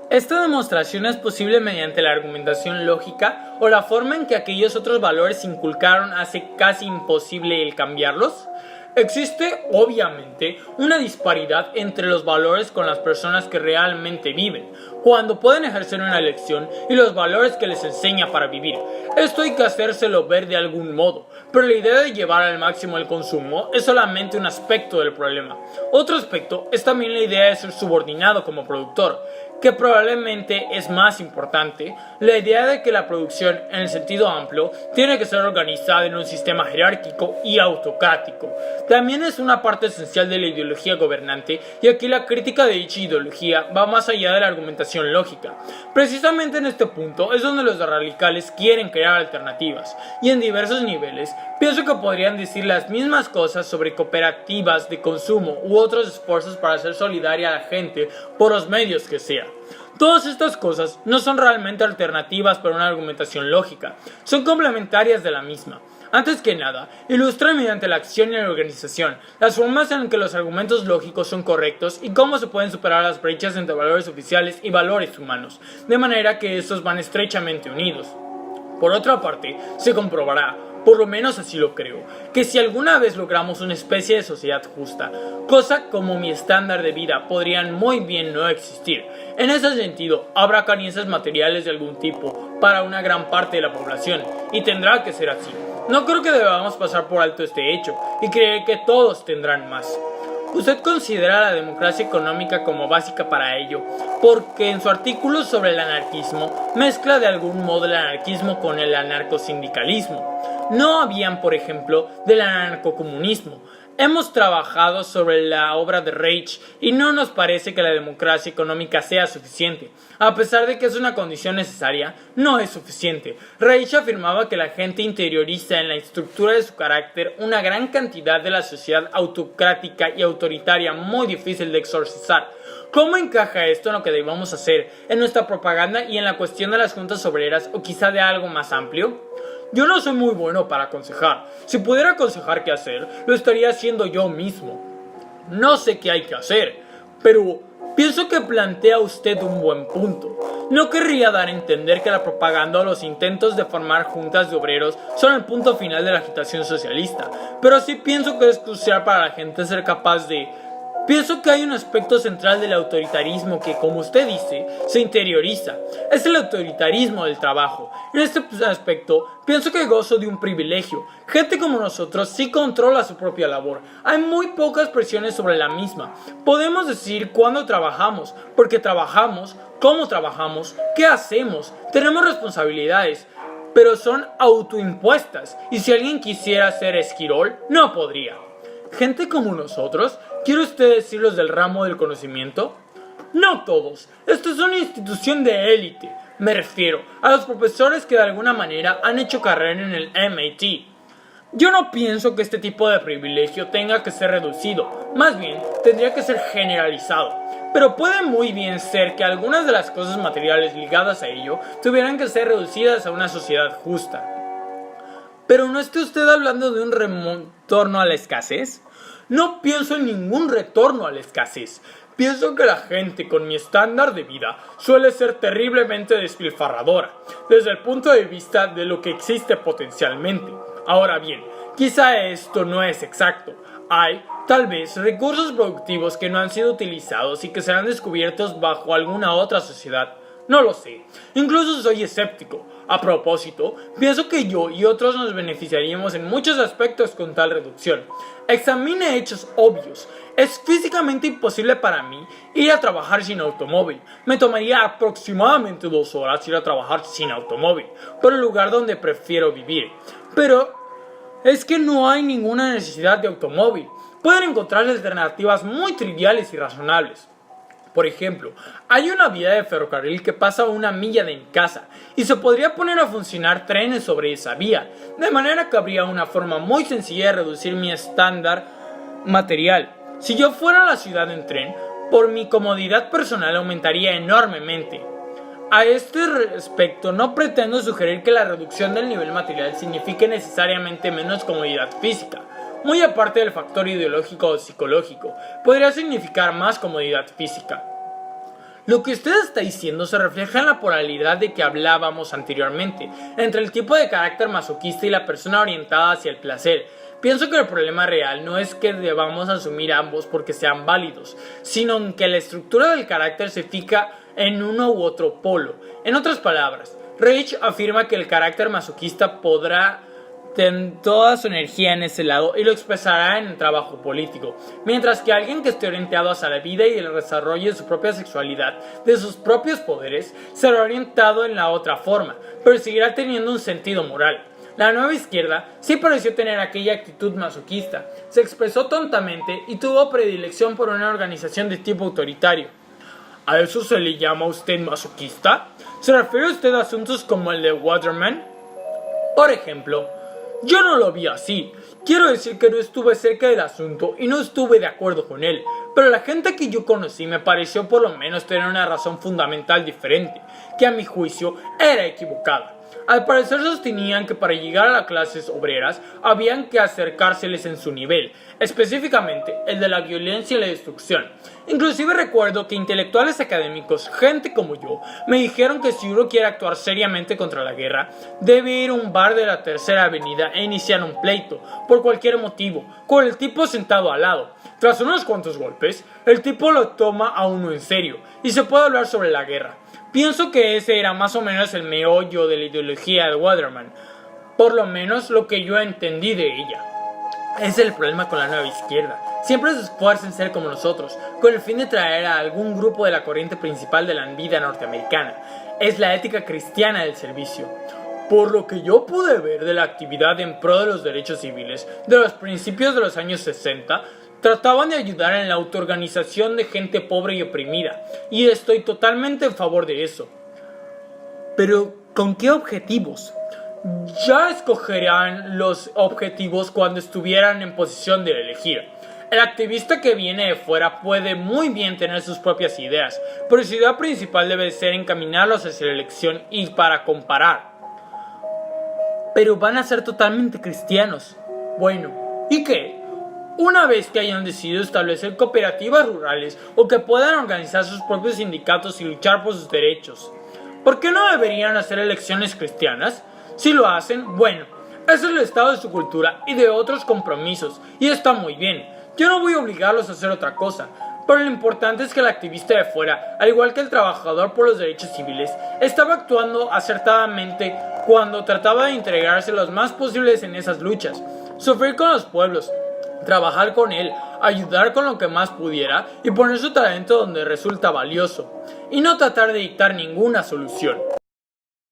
Esta demostración es posible mediante la argumentación lógica o la forma en que aquellos otros valores se inculcaron hace casi imposible el cambiarlos. Existe, obviamente, una disparidad entre los valores con las personas que realmente viven, cuando pueden ejercer una elección, y los valores que les enseña para vivir. Esto hay que hacérselo ver de algún modo, pero la idea de llevar al máximo el consumo es solamente un aspecto del problema. Otro aspecto es también la idea de ser subordinado como productor, que probablemente es más importante, la idea de que la producción, en el sentido amplio, tiene que ser organizada en un sistema jerárquico y autocrático. También es una parte esencial de la ideología gobernante, y aquí la crítica de dicha ideología va más allá de la argumentación lógica. Precisamente en este punto es donde los radicales quieren crear alternativas, y en diversos niveles pienso que podrían decir las mismas cosas sobre cooperativas de consumo u otros esfuerzos para hacer solidaria a la gente por los medios que sea. Todas estas cosas no son realmente alternativas para una argumentación lógica, son complementarias de la misma. Antes que nada, ilustran mediante la acción y la organización las formas en que los argumentos lógicos son correctos y cómo se pueden superar las brechas entre valores oficiales y valores humanos, de manera que estos van estrechamente unidos. Por otra parte, se comprobará, por lo menos así lo creo, que si alguna vez logramos una especie de sociedad justa, cosa como mi estándar de vida podrían muy bien no existir. En ese sentido, habrá carencias materiales de algún tipo para una gran parte de la población, y tendrá que ser así. No creo que debamos pasar por alto este hecho, y creer que todos tendrán más. Usted considera la democracia económica como básica para ello, porque en su artículo sobre el anarquismo mezcla de algún modo el anarquismo con el anarcosindicalismo. No habían, por ejemplo, del anarcocomunismo. Hemos trabajado sobre la obra de Reich y no nos parece que la democracia económica sea suficiente. A pesar de que es una condición necesaria, no es suficiente. Reich afirmaba que la gente interioriza en la estructura de su carácter una gran cantidad de la sociedad autocrática y autoritaria muy difícil de exorcizar. ¿Cómo encaja esto en lo que debemos hacer, en nuestra propaganda y en la cuestión de las juntas obreras o quizá de algo más amplio? Yo no soy muy bueno para aconsejar. Si pudiera aconsejar qué hacer, lo estaría haciendo yo mismo. No sé qué hay que hacer, pero pienso que plantea usted un buen punto. No querría dar a entender que la propaganda o los intentos de formar juntas de obreros son el punto final de la agitación socialista, pero sí pienso que es crucial para la gente ser capaz de... Pienso que hay un aspecto central del autoritarismo que, como usted dice, se interioriza. Es el autoritarismo del trabajo. En este aspecto, pienso que gozo de un privilegio. Gente como nosotros sí controla su propia labor. Hay muy pocas presiones sobre la misma. Podemos decir cuándo trabajamos, porque trabajamos, cómo trabajamos, qué hacemos. Tenemos responsabilidades, pero son autoimpuestas. Y si alguien quisiera ser esquirol, no podría. Gente como nosotros, ¿quiere usted decir los del ramo del conocimiento? No todos, esto es una institución de élite. Me refiero a los profesores que de alguna manera han hecho carrera en el MIT. Yo no pienso que este tipo de privilegio tenga que ser reducido, más bien tendría que ser generalizado. Pero puede muy bien ser que algunas de las cosas materiales ligadas a ello tuvieran que ser reducidas a una sociedad justa. ¿Pero no esté usted hablando de un retorno a la escasez? No pienso en ningún retorno a la escasez. Pienso que la gente con mi estándar de vida suele ser terriblemente despilfarradora, desde el punto de vista de lo que existe potencialmente. Ahora bien, quizá esto no es exacto. Hay, tal vez, recursos productivos que no han sido utilizados y que serán descubiertos bajo alguna otra sociedad. No lo sé. Incluso soy escéptico. A propósito, pienso que yo y otros nos beneficiaríamos en muchos aspectos con tal reducción. Examine hechos obvios. Es físicamente imposible para mí ir a trabajar sin automóvil. Me tomaría aproximadamente 2 horas ir a trabajar sin automóvil, por el lugar donde prefiero vivir. Pero es que no hay ninguna necesidad de automóvil. Pueden encontrar alternativas muy triviales y razonables. Por ejemplo, hay una vía de ferrocarril que pasa a 1 milla de mi casa y se podría poner a funcionar trenes sobre esa vía, de manera que habría una forma muy sencilla de reducir mi estándar material. Si yo fuera a la ciudad en tren, por mi comodidad personal aumentaría enormemente. A este respecto, no pretendo sugerir que la reducción del nivel material signifique necesariamente menos comodidad física. Muy aparte del factor ideológico o psicológico, podría significar más comodidad física. Lo que usted está diciendo se refleja en la polaridad de que hablábamos anteriormente, entre el tipo de carácter masoquista y la persona orientada hacia el placer. Pienso que el problema real no es que debamos asumir ambos porque sean válidos, sino en que la estructura del carácter se fija en uno u otro polo. En otras palabras, Reich afirma que el carácter masoquista podrá tener toda su energía en ese lado y lo expresará en el trabajo político, mientras que alguien que esté orientado hacia la vida y el desarrollo de su propia sexualidad, de sus propios poderes, será orientado en la otra forma, pero seguirá teniendo un sentido moral. La nueva izquierda sí pareció tener aquella actitud masoquista, se expresó tontamente y tuvo predilección por una organización de tipo autoritario. ¿A eso se le llama a usted masoquista? ¿Se refiere usted a asuntos como el de Waterman? Por ejemplo, yo no lo vi así. Quiero decir que no estuve cerca del asunto y no estuve de acuerdo con él, pero la gente que yo conocí me pareció por lo menos tener una razón fundamental diferente, que a mi juicio era equivocada. Al parecer sostenían que para llegar a las clases obreras habían que acercárseles en su nivel, específicamente el de la violencia y la destrucción. Inclusive recuerdo que intelectuales académicos, gente como yo, me dijeron que si uno quiere actuar seriamente contra la guerra, debe ir a un bar de la Tercera Avenida e iniciar un pleito, por cualquier motivo, con el tipo sentado al lado. Tras unos cuantos golpes, el tipo lo toma a uno en serio, y se puede hablar sobre la guerra. Pienso que ese era más o menos el meollo de la ideología de Waterman, por lo menos lo que yo entendí de ella. Ese es el problema con la nueva izquierda. Siempre se esfuerza en ser como nosotros, con el fin de traer a algún grupo de la corriente principal de la vida norteamericana. Es la ética cristiana del servicio. Por lo que yo pude ver de la actividad en pro de los derechos civiles de los principios de los años 60, trataban de ayudar en la autoorganización de gente pobre y oprimida, y estoy totalmente en favor de eso. Pero, ¿con qué objetivos? Ya escogerán los objetivos cuando estuvieran en posición de elegir. El activista que viene de fuera puede muy bien tener sus propias ideas, pero su idea principal debe ser encaminarlos hacia la elección y para comparar. Pero van a ser totalmente cristianos. Bueno, ¿y qué? Una vez que hayan decidido establecer cooperativas rurales o que puedan organizar sus propios sindicatos y luchar por sus derechos, ¿por qué no deberían hacer elecciones cristianas? Si lo hacen, bueno, ese es el estado de su cultura y de otros compromisos, y está muy bien. Yo no voy a obligarlos a hacer otra cosa, pero lo importante es que el activista de fuera, al igual que el trabajador por los derechos civiles, estaba actuando acertadamente cuando trataba de integrarse lo más posibles en esas luchas, sufrir con los pueblos, trabajar con él, ayudar con lo que más pudiera y poner su talento donde resulta valioso, y no tratar de dictar ninguna solución.